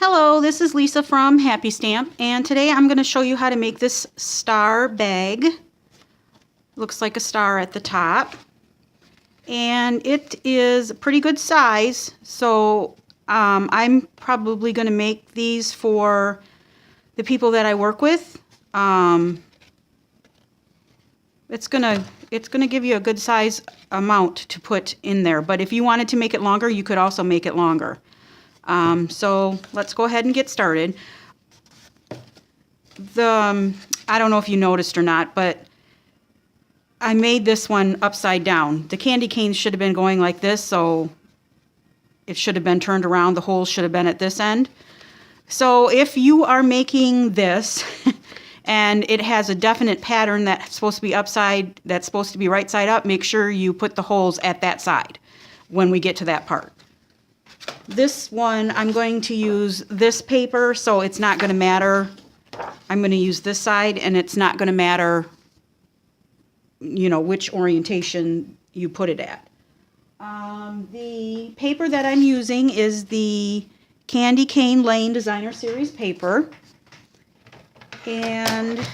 Hello, this is Lisa from Happy Stamp, and today I'm going to show you how to make this star bag. Looks like a star at the top, and it is a pretty good size, so I'm probably going to make these for the people that I work with. It's gonna give you a good size amount to put in there, but if you wanted to make it longer, you could also make it longer. So let's go ahead and get started. I don't know if you noticed or not, but I made this one upside down. The candy canes should have been going like this, so it should have been turned around. The holes should have been at this end. So if you are making this and it has a definite pattern that's supposed to be that's supposed to be right side up, make sure you put the holes at that side when we get to that part. This one, I'm going to use this paper, so it's not going to matter. I'm going to use this side, and it's not going to matter, you know, which orientation you put it at. The paper that I'm using is the Candy Cane Lane Designer Series paper. And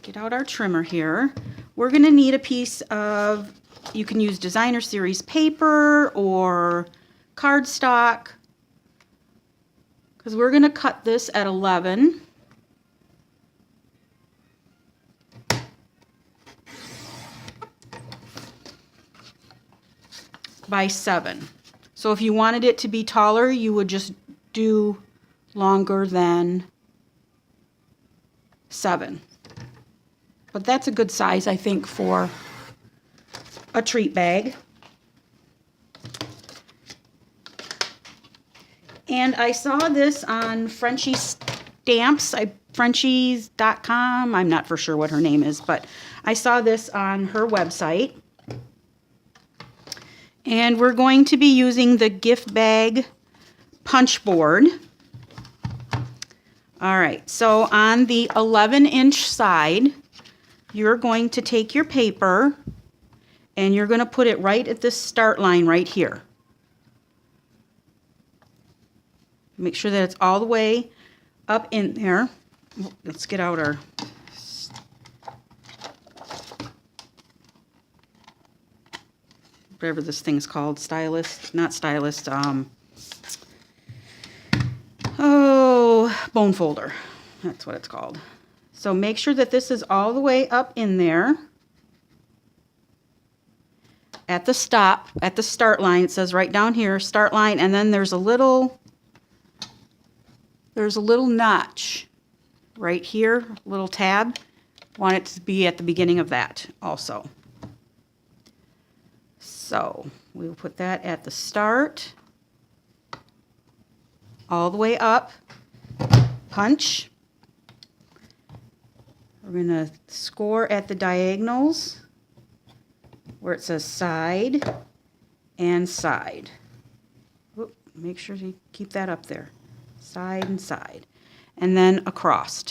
get out our trimmer here. We're going to need a piece of, you can use Designer Series paper or cardstock, because we're going to cut this at 11 by 7. So if you wanted it to be taller, you would just do longer than 7. But that's a good size, I think, for a treat bag. And I saw this on Frenchie Stamps, Frenchies.com. I'm not for sure what her name is, but I saw this on her website. And we're going to be using the gift bag punch board. All right, so on the 11-inch side, you're going to take your paper and you're going to put it right at this start line right here. Make sure that it's all the way up in there. Let's get out our whatever this thing's called, stylist, not stylist, bone folder. That's what it's called. So make sure that this is all the way up in there. At the start line, it says right down here, start line, and then there's a little notch right here, little tab. Want it to be at the beginning of that also. So we'll put that at the start, all the way up, punch. We're going to score at the diagonals where it says side and side. Whoop, make sure you keep that up there. Side and side. And then across.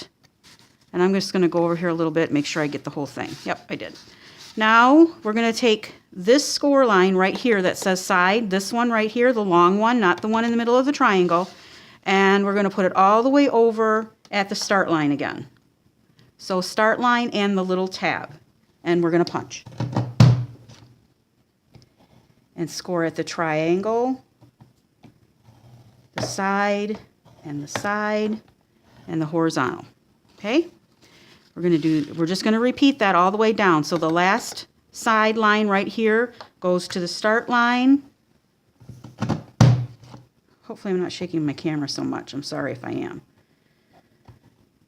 And I'm just going to go over here a little bit, make sure I get the whole thing. Yep, I did. Now we're going to take this score line right here that says side, this one right here, the long one, not the one in the middle of the triangle, and we're going to put it all the way over at the start line again. So start line and the little tab, and we're going to punch. And score at the triangle, the side, and the horizontal. Okay? We're just going to repeat that all the way down. So the last side line right here goes to the start line. Hopefully I'm not shaking my camera so much. I'm sorry if I am.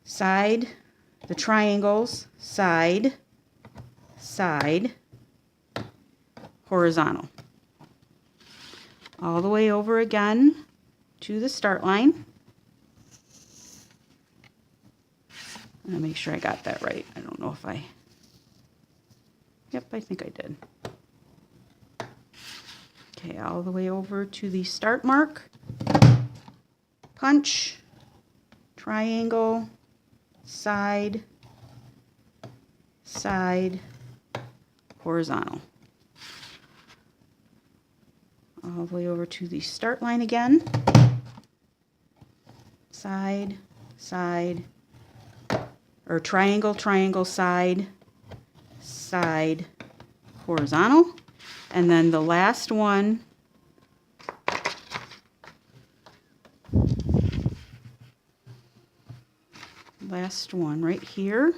Side, the triangles, side, side, horizontal. All the way over again to the start line. I'm going to make sure I got that right. I don't know if I... Yep, I think I did. Okay, all the way over to the start mark. Punch, triangle, side, side, horizontal. all the way over to the start line again. Side, side, or triangle, triangle, side, side, horizontal. And then the last one, right here,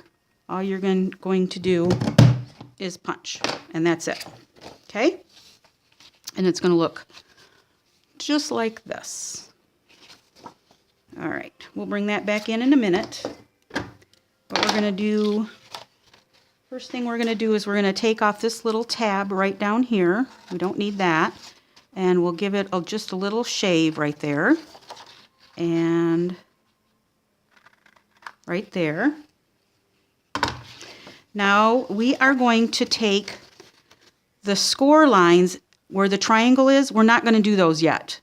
all you're going to do is punch, and that's it. Okay? And it's going to look just like this. All right, we'll bring that back in a minute. What we're going to do, first thing we're going to do is we're going to take off this little tab right down here. We don't need that. And we'll give it just a little shave right there. And right there. Now we are going to take the score lines where the triangle is. We're not going to do those yet.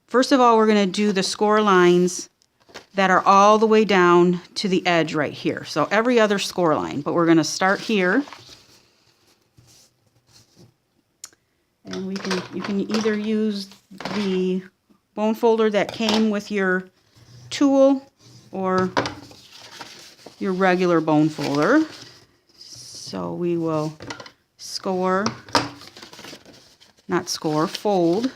First of all, we're going to do the score lines that are all the way down to the edge right here. So every other score line, but we're going to start here. And you can either use the bone folder that came with your tool or your regular bone folder. So we will fold.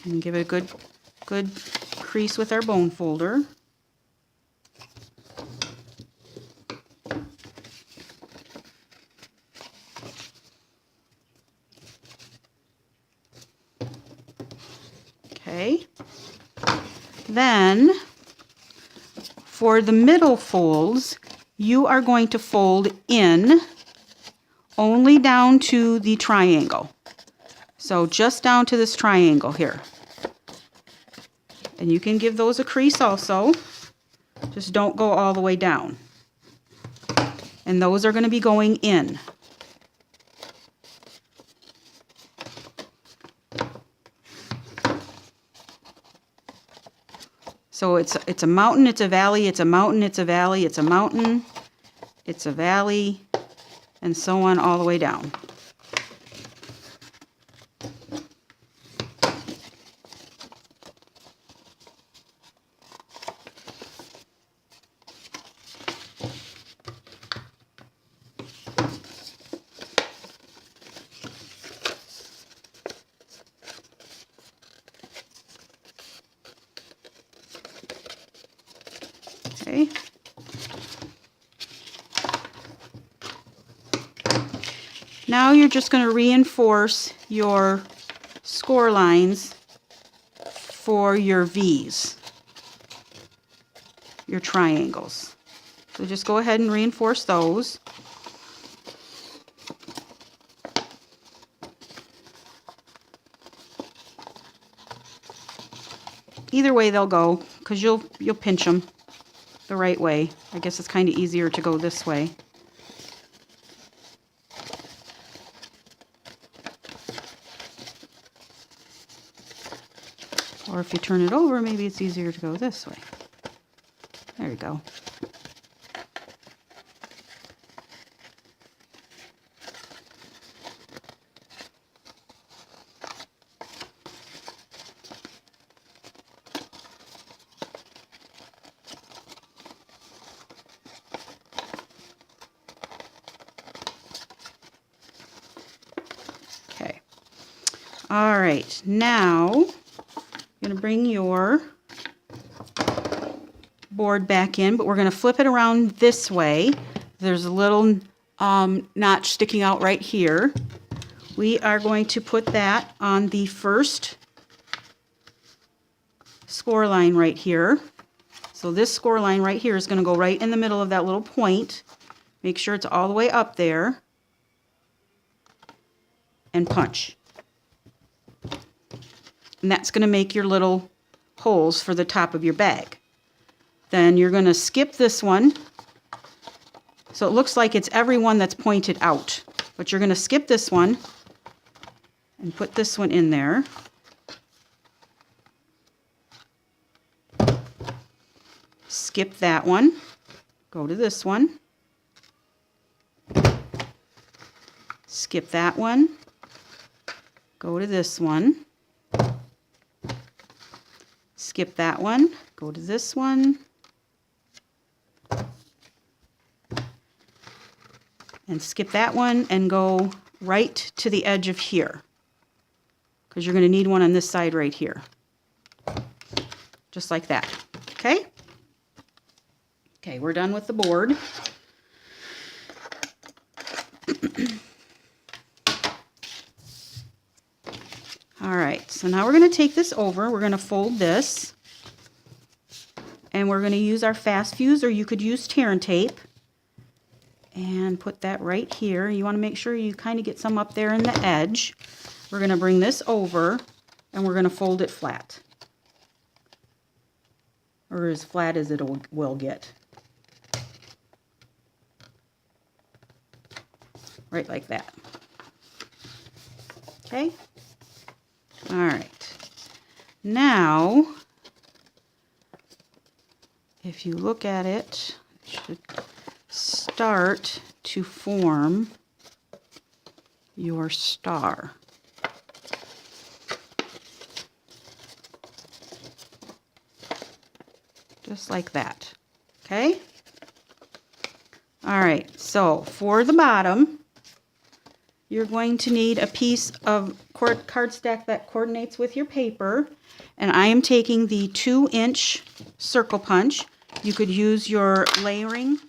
And give it a good crease with our bone folder. Okay. Then for the middle folds, you are going to fold in only down to the triangle. So just down to this triangle here. And you can give those a crease also. Just don't go all the way down. And those are going to be going in. So it's a mountain, it's a valley, it's a mountain, it's a valley, it's a mountain, it's a valley, and so on all the way down. Okay. Now you're just going to reinforce your score lines for your V's, your triangles. So just go ahead and reinforce those. Either way they'll go, because you'll pinch them the right way. I guess it's kind of easier to go this way. Or if you turn it over, maybe it's easier to go this way. There you go. Okay. All right, now you're going to bring your board back in, but we're going to flip it around this way. There's a little notch sticking out right here. We are going to put that on the first score line right here. So this score line right here is going to go right in the middle of that little point. Make sure it's all the way up there. And punch. And that's going to make your little holes for the top of your bag. Then you're going to skip this one. So it looks like it's every one that's pointed out. But you're going to skip this one and put this one in there. Skip that one. Go to this one. skip that one, go to this one, skip that one, go to this one, and skip that one and go right to the edge of here, because you're going to need one on this side right here. Just like that. Okay? Okay, we're done with the board. All right, so now we're going to take this over. We're going to fold this, and we're going to use our fast fuse, or you could use tear and tape, and put that right here. You want to make sure you kind of get some up there in the edge. We're going to bring this over, and we're going to fold it flat, or as flat as it will get. Right like that. Okay? All right. Now, if you look at it, it should start to form your star. Just like that. Okay? All right, so for the bottom, you're going to need a piece of cardstock that coordinates with your paper. And I am taking the 2-inch circle punch. You could use your layering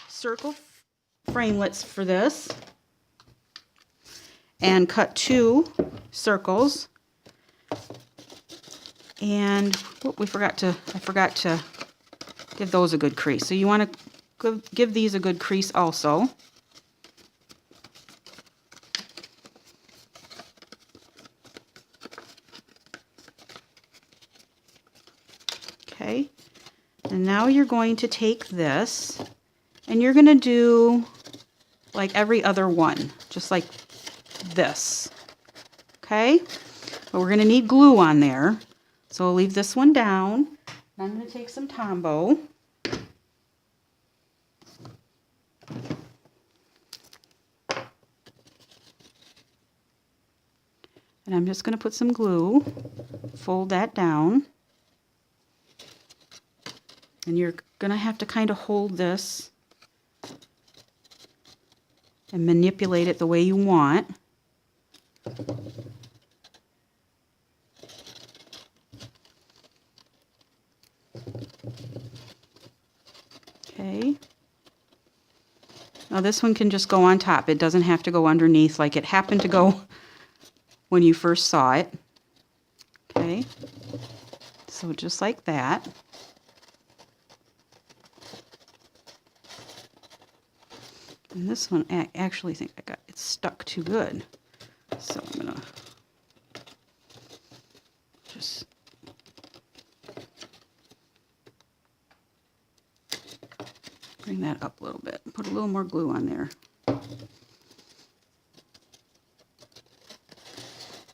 circle framelits for this. And cut 2 circles. And I forgot to give those a good crease. So you want to give these a good crease also. Okay, and now you're going to take this and you're going to do like every other one, just like this. Okay, but we're going to need glue on there, so we'll leave this one down. I'm going to take some Tombow. And I'm just going to put some glue, fold that down. And you're going to have to kind of hold this and manipulate it the way you want. Okay. Now this one can just go on top. It doesn't have to go underneath like it happened to go when you first saw it. Okay. So just like that. And this one, I actually think I got it stuck too good. So I'm going to just bring that up a little bit. Put a little more glue on there.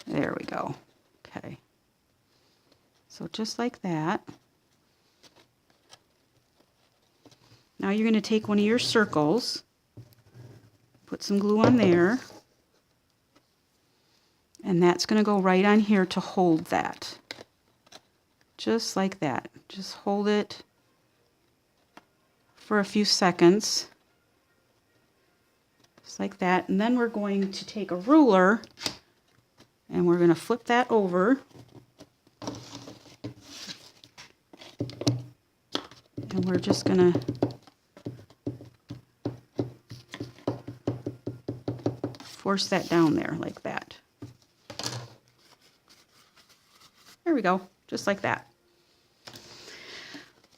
There we go. Okay. So just like that. Now you're going to take one of your circles, put some glue on there, and that's going to go right on here to hold that. Just like that. Just hold it for a few seconds. Just like that. And then we're going to take a ruler and we're going to flip that over. And we're just going to force that down there like that. There we go, just like that.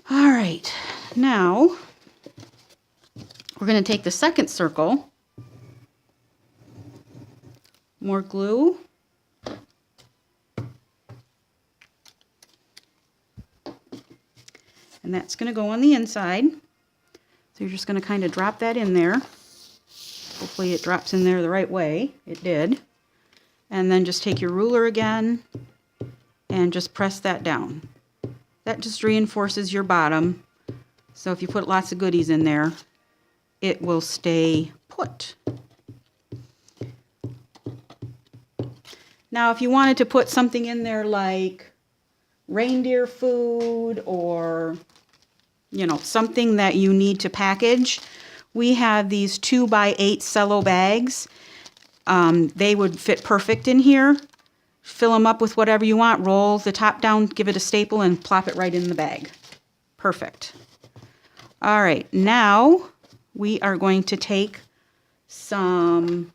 All right, now we're going to take the second circle, more glue, and that's going to go on the inside. So you're just going to kind of drop that in there. Hopefully it drops in there the right way. It did. And then just take your ruler again and just press that down. That just reinforces your bottom. So if you put lots of goodies in there, it will stay put. Now, if you wanted to put something in there like reindeer food or, you know, something that you need to package, we have these 2x8 cello bags. They would fit perfect in here. Fill them up with whatever you want, roll the top down, give it a staple, and plop it right in the bag. Perfect. All right, now we are going to take some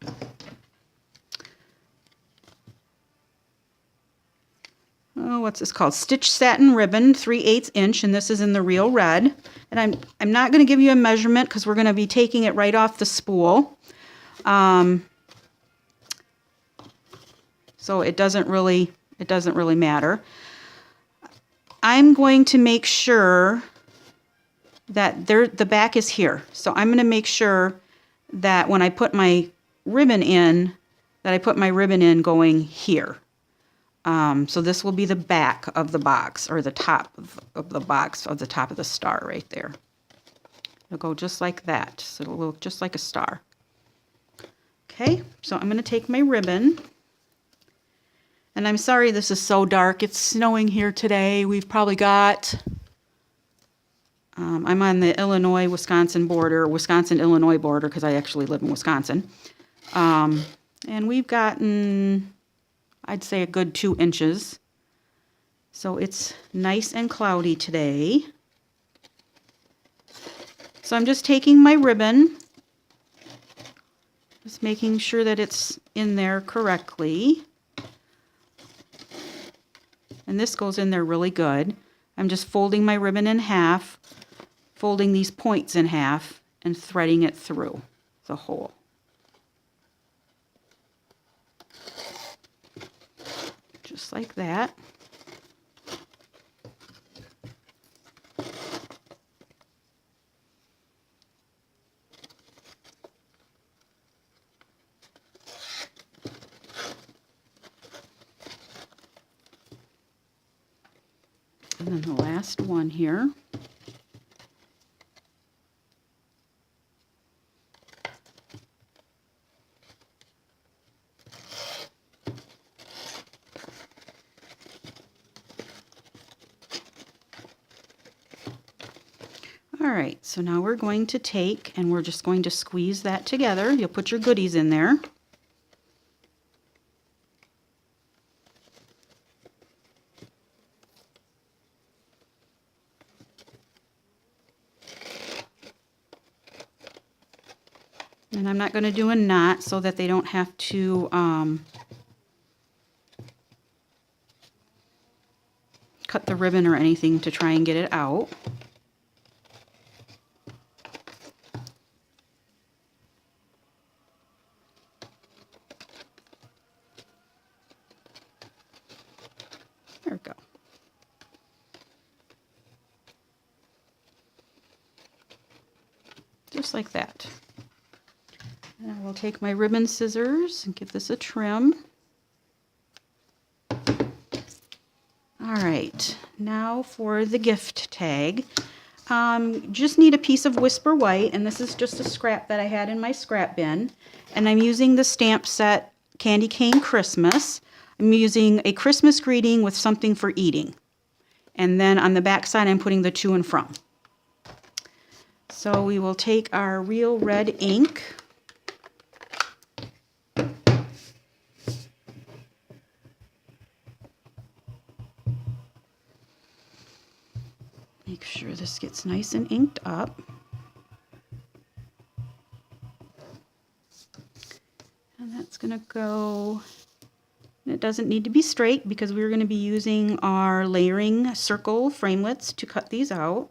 what's this called? Stitch satin ribbon, 3/8 inch, and this is in the real red. And I'm not going to give you a measurement because we're going to be taking it right off the spool. So it doesn't really matter. I'm going to make sure that the back is here. So I'm going to make sure that when I put my ribbon in, that I put my ribbon in going here. So this will be the back of the box, or the top of the box, of the top of the star right there. It'll go just like that. So it'll look just like a star. Okay, so I'm going to take my ribbon. And I'm sorry this is so dark. It's snowing here today. We've probably got, I'm on the Illinois-Wisconsin border, Wisconsin-Illinois border, because I actually live in Wisconsin. And we've gotten, I'd say, a good 2 inches. So it's nice and cloudy today. So I'm just taking my ribbon, just making sure that it's in there correctly. And this goes in there really good. I'm just folding my ribbon in half, folding these points in half, and threading it through the hole. Just like that. And then the last one here. All right, so now we're going to take and we're just going to squeeze that together. You'll put your goodies in there. And I'm not going to do a knot so that they don't have to cut the ribbon or anything to try and get it out. There we go. Just like that. And I will take my ribbon scissors and give this a trim. All right, now for the gift tag. Just need a piece of Whisper White, and this is just a scrap that I had in my scrap bin. And I'm using the stamp set Candy Cane Christmas. I'm using a Christmas greeting with something for eating. And then on the back side, I'm putting the to and from. So we will take our real red ink. Make sure this gets nice and inked up. And that's going to go, it doesn't need to be straight because we're going to be using our layering circle framelits to cut these out.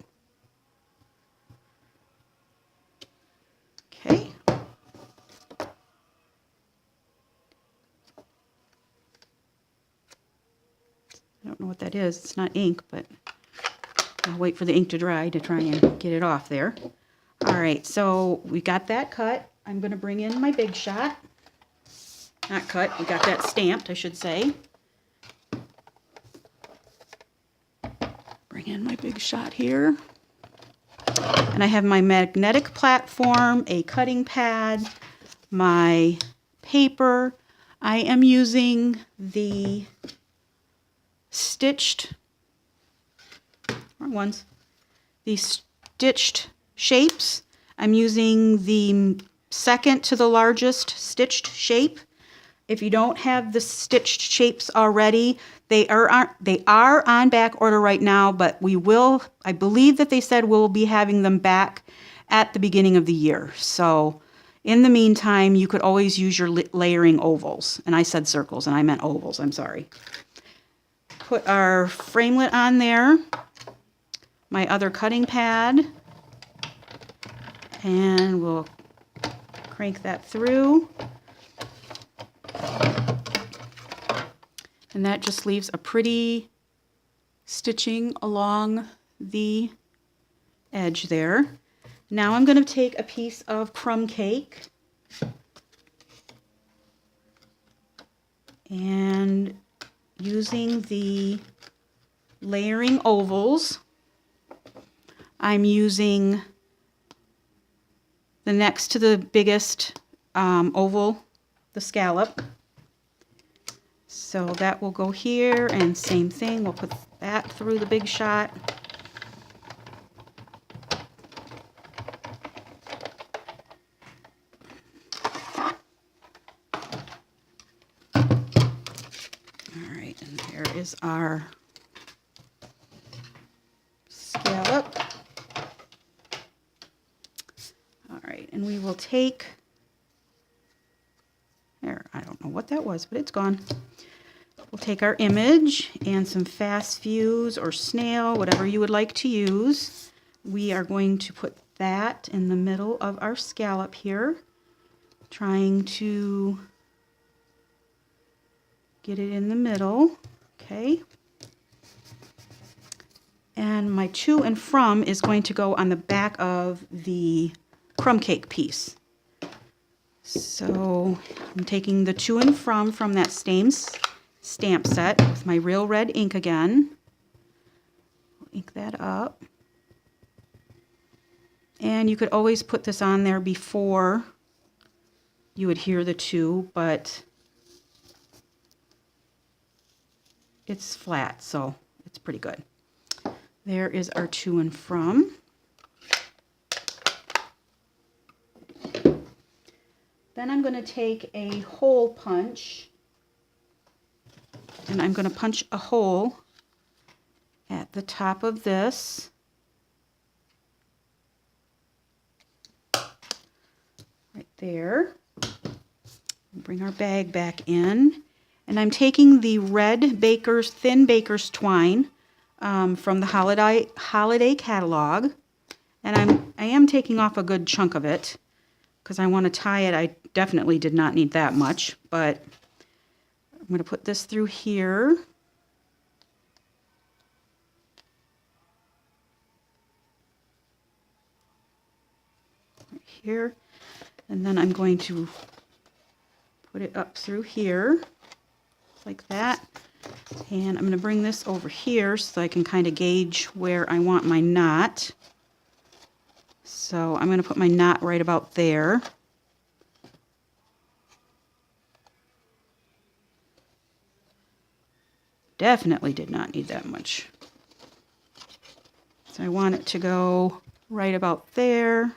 Okay. I don't know what that is. It's not ink, but I'll wait for the ink to dry to try and get it off there. All right, so we got that cut. I'm going to bring in my Big Shot. Not cut, we got that stamped, I should say. Bring in my Big Shot here. And I have my magnetic platform, a cutting pad, my paper. I am using the stitched, wrong ones, the stitched shapes. I'm using the second to the largest stitched shape. If you don't have the stitched shapes already, they are on back order right now, but we will, I believe that they said we'll be having them back at the beginning of the year. So in the meantime, you could always use your layering ovals. And I said circles and I meant ovals, I'm sorry. Put our framelit on there, my other cutting pad, and we'll crank that through. And that just leaves a pretty stitching along the edge there. Now I'm going to take a piece of crumb cake and using the layering ovals, I'm using the next to the biggest oval, the scallop. So that will go here, and same thing, we'll put that through the big shot. All right, and there is our scallop. All right, and we will take, there, I don't know what that was, but it's gone. We'll take our image and some fast fuse or snail, whatever you would like to use. We are going to put that in the middle of our scallop here, trying to get it in the middle, okay? And my to and from is going to go on the back of the crumb cake piece. So I'm taking the to and from that stamp set with my real red ink again. Ink that up. And you could always put this on there before you adhere the to, but it's flat, so it's pretty good. There is our to and from. Then I'm going to take a hole punch, and I'm going to punch a hole at the top of this. Right there. Bring our bag back in. And I'm taking the red thin baker's twine from the holiday catalog. And I am taking off a good chunk of it because I want to tie it. I definitely did not need that much, but I'm going to put this through here. Right here. And then I'm going to put it up through here, like that. And I'm going to bring this over here so I can kind of gauge where I want my knot. So I'm going to put my knot right about there. Definitely did not need that much. So I want it to go right about there.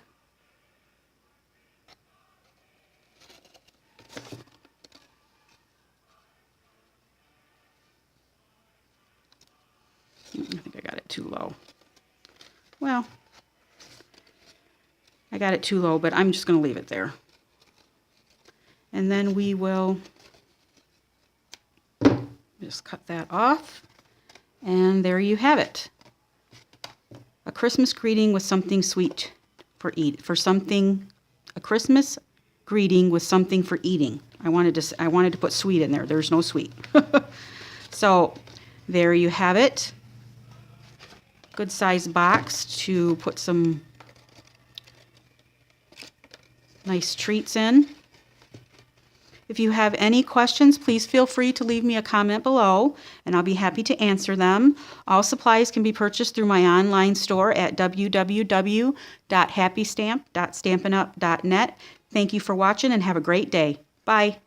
I think I got it too low. Well, I got it too low, but I'm just going to leave it there. And then we will just cut that off. And there you have it. A Christmas greeting with something sweet a Christmas greeting with something for eating. I wanted to put sweet in there. There's no sweet. So there you have it. Good size box to put some nice treats in. If you have any questions, please feel free to leave me a comment below, and I'll be happy to answer them. All supplies can be purchased through my online store at www.happystamp.stampinup.net. Thank you for watching and have a great day. Bye.